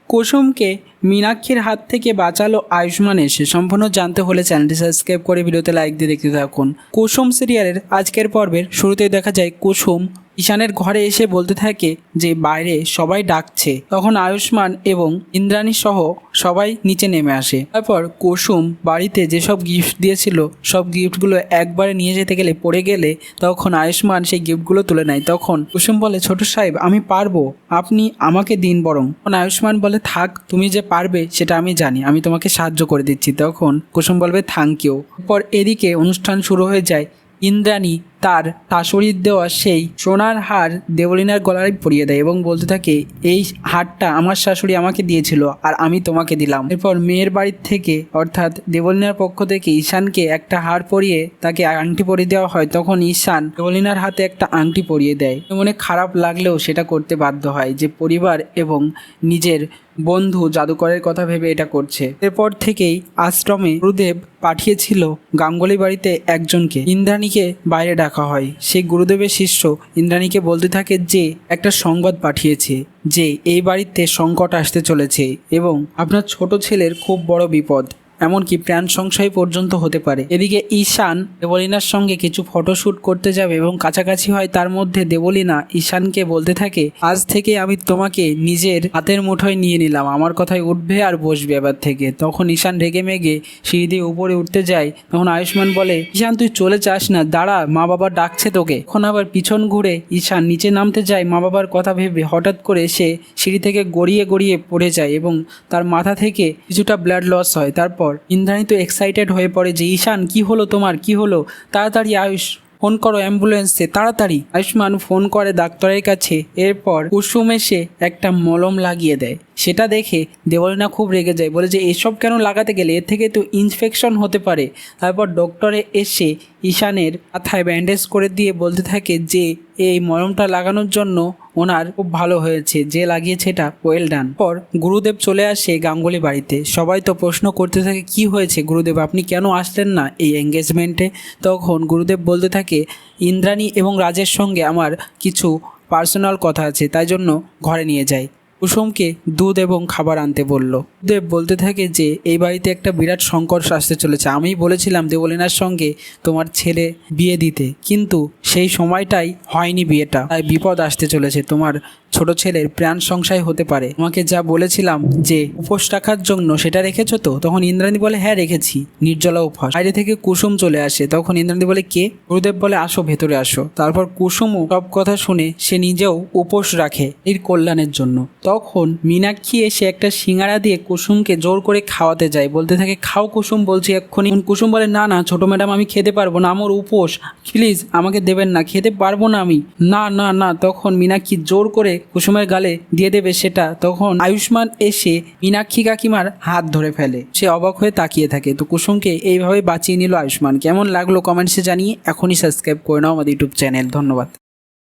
কুসুমকে মীনাক্ষীর হাত থেকে বাঁচালো আয়ুষ্মান এসে সম্পূর্ণ জানতে হলে চ্যানেলটি সাবস্ক্রাইব করে ভিডিওতে লাইক দিয়ে দেখতে থাকুন। কুসুম সিরিয়ালের আজকের পর্বের শুরুতেই দেখা যায় কুসুম ঈশানের ঘরে এসে বলতে থাকে যে বাইরে সবাই ডাকছে। তখন আয়ুষ্মান এবং ইন্দ্রাণী সহ সবাই নিচে নেমে আসে। তারপর কুসুম বাড়িতে যেসব গিফট দিয়েছিল সব গিফটগুলো একবারে নিয়ে যেতে গেলে পড়ে গেলে তখন আয়ুষ্মান সেই গিফটগুলো তুলে নেয়। তখন কুসুম বলে, ছোট সাহেব আমি পারবো, আপনি আমাকে দিন বরং। তখন আয়ুষ্মান বলে, থাক, তুমি যে পারবে সেটা আমি জানি, আমি তোমাকে সাহায্য করে দিচ্ছি। তখন কুসুম বলবে, থ্যাংক ইউ। এরপর এদিকে অনুষ্ঠান শুরু হয়ে যায়। ইন্দ্রাণী তার শাশুড়ির দেওয়া সেই সোনার হার দেবলীনার গলায় পরিয়ে দেয় এবং বলতে থাকে, এই হারটা আমার শাশুড়ি আমাকে দিয়েছিল আর আমি তোমাকে দিলাম। এরপর মেয়ের বাড়ির থেকে অর্থাৎ দেবলীনার পক্ষ থেকে ঈশানকে একটা হার পরিয়ে তাকে আংটি পরিয়ে দেওয়া হয়। তখন ঈশান দেবলীনার হাতে একটা আংটি পরিয়ে দেয়। মনে খারাপ লাগলেও সেটা করতে বাধ্য হয়, যে পরিবার এবং নিজের বন্ধু জাদুকরের কথা ভেবে এটা করছে। এরপর থেকেই আশ্রমে গুরুদেব পাঠিয়েছিল গাঙ্গুলি বাড়িতে একজনকে, ইন্দ্রাণীকে বাইরে ডাকা হয়। সেই গুরুদেবের শিষ্য ইন্দ্রাণীকে বলতে থাকে যে একটা সংবাদ পাঠিয়েছে যে এই বাড়িতে সংকট আসতে চলেছে এবং আপনার ছোট ছেলের খুব বড় বিপদ, এমনকি প্রাণ সংশয় পর্যন্ত হতে পারে। এদিকে ঈশান দেবলীনার সঙ্গে কিছু ফটোশ্যুট করতে যাবে এবং কাছাকাছি হয়। তার মধ্যে দেবলীনা ঈশানকে বলতে থাকে, আজ থেকে আমি তোমাকে নিজের হাতের মুঠোয় নিয়ে নিলাম, আমার কথায় উঠবে আর বসবে এবার থেকে। তখন ঈশান রেগে মেগে সিঁড়ি দিয়ে উপরে উঠতে যায়। তখন আয়ুষ্মান বলে, ঈশান তুই চলে যাস না, দাঁড়া, মা বাবা ডাকছে তোকে। এখন আবার পিছন ঘুরে ঈশান নিচে নামতে যায়। মা বাবার কথা ভেবে হঠাৎ করে সে সিঁড়ি থেকে গড়িয়ে গড়িয়ে পড়ে যায় এবং তার মাথা থেকে কিছুটা ব্লাড লস হয়। তারপর ইন্দ্রাণী তো এক্সাইটেড হয়ে পড়ে যে, ঈশান কি হলো তোমার, কি হলো, তাড়াতাড়ি আয়ুষ ফোন করো অ্যাম্বুলেন্সে, তাড়াতাড়ি। আয়ুষ্মান ফোন করে ডাক্তারের কাছে। এরপর কুসুম এসে একটা মলম লাগিয়ে দেয়। সেটা দেখে দেবলীনা খুব রেগে যায়, বলে যে এসব কেন লাগাতে গেলে, এর থেকে তো ইনফেকশন হতে পারে। তারপর ডক্টরে এসে ঈশানের মাথায় ব্যান্ডেজ করে দিয়ে বলতে থাকে যে এই মলমটা লাগানোর জন্য ওনার খুব ভালো হয়েছে, যে লাগিয়েছে এটা ওয়েল ডান। পর গুরুদেব চলে আসে গাঙ্গুলি বাড়িতে। সবাই তো প্রশ্ন করতে থাকে, কি হয়েছে গুরুদেব, আপনি কেন আসলেন না এই এঙ্গেজমেন্টে? তখন গুরুদেব বলতে থাকে, ইন্দ্রাণী এবং রাজের সঙ্গে আমার কিছু পার্সোনাল কথা আছে, তাই জন্য ঘরে নিয়ে যাই। কুসুমকে দুধ এবং খাবার আনতে বলল। দেব বলতে থাকে যে এই বাড়িতে একটা বিরাট সংকট আসতে চলেছে, আমি বলেছিলাম দেবলীনার সঙ্গে তোমার ছেলে বিয়ে দিতে, কিন্তু সেই সময়টাই হয়নি বিয়েটা, তাই বিপদ আসতে চলেছে, তোমার ছোট ছেলের প্রাণ সংশয় হতে পারে। তোমাকে যা বলেছিলাম যে উপোস রাখার জন্য, সেটা রেখেছো তো? তখন ইন্দ্রাণী বলে, হ্যাঁ রেখেছি, নির্জলা উপোস। বাইরে থেকে কুসুম চলে আসে। তখন ইন্দ্রাণী বলে, কে? গুরুদেব বলে, আসো, ভেতরে আসো। তারপর কুসুমও সব কথা শুনে সে নিজেও উপোস রাখে এর কল্যাণের জন্য। তখন মীনাক্ষী এসে একটা সিঙ্গারা দিয়ে কুসুমকে জোর করে খাওয়াতে যায়, বলতে থাকে, খাও কুসুম বলছি এক্ষুনি। কুসুম বলে, না না ছোট ম্যাডাম, আমি খেতে পারবো না, আমার উপোস, প্লিজ আমাকে দেবেন না, খেতে পারবো না আমি, না না না। তখন মীনাক্ষী জোর করে কুসুমের গালে দিয়ে দেবে সেটা। তখন আয়ুষ্মান এসে মীনাক্ষী কাকিমার হাত ধরে ফেলে। সে অবাক হয়ে তাকিয়ে থাকে। তো কুসুমকে এইভাবে বাঁচিয়ে নিল আয়ুষ্মান। কেমন লাগলো কমেন্টসে জানিয়ে এখনই সাবস্ক্রাইব করে নাও আমাদের ইউটিউব চ্যানেল। ধন্যবাদ।